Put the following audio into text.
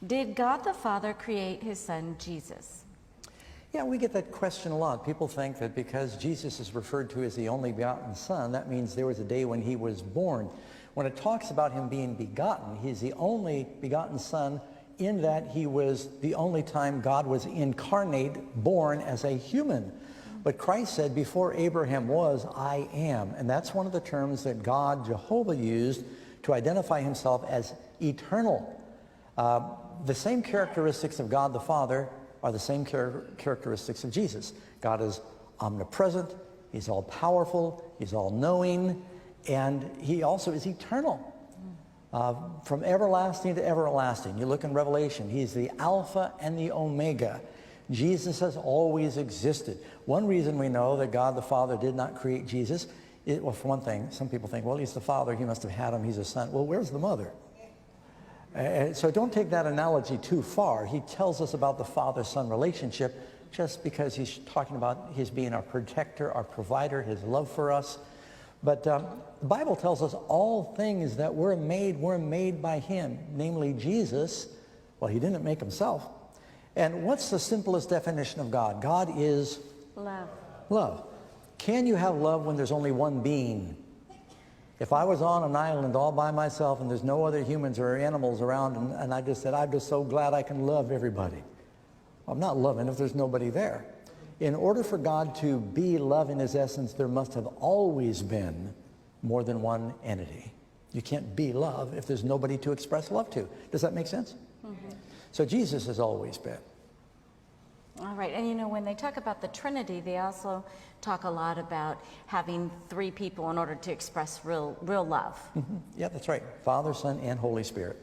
Did God the Father create his son Jesus? Yeah, we get that question a lot. People think that because Jesus is referred to as the only begotten Son, that means there was a day when he was born. When it talks about him being begotten, he's the only begotten Son in that he was the only time God was incarnate, born as a human. But Christ said, before Abraham was, I am. And that's one of the terms that God, Jehovah, used to identify himself as eternal. The same characteristics of God the Father are the same characteristics of Jesus. God is omnipresent, he's all-powerful, he's all-knowing, and he also is eternal. From everlasting to everlasting. You look in Revelation, he's the Alpha and the Omega. Jesus has always existed. One reason we know that God the Father did not create Jesus, well, for one thing, some people think, well, he's the Father, he must have had him, he's a son. Well, where's the mother? So don't take that analogy too far. He tells us about the father-son relationship just because he's talking about his being our protector, our provider, his love for us. But the Bible tells us all things that were made by him, namely Jesus. Well, he didn't make himself. And what's the simplest definition of God? God is love. Love. Can you have love when there's only one being? If I was on an island all by myself and there's no other humans or animals around, and I just said, I'm just so glad I can love everybody. Well, I'm not loving if there's nobody there. In order for God to be love in his essence, there must have always been more than one entity. You can't be love if there's nobody to express love to. Does that make sense? Mm-hmm. So Jesus has always been. All right, and you know, when they talk about the Trinity, they also talk a lot about having three people in order to express real love. Mm-hmm. Yeah, that's right. Father, Son, and Holy Spirit.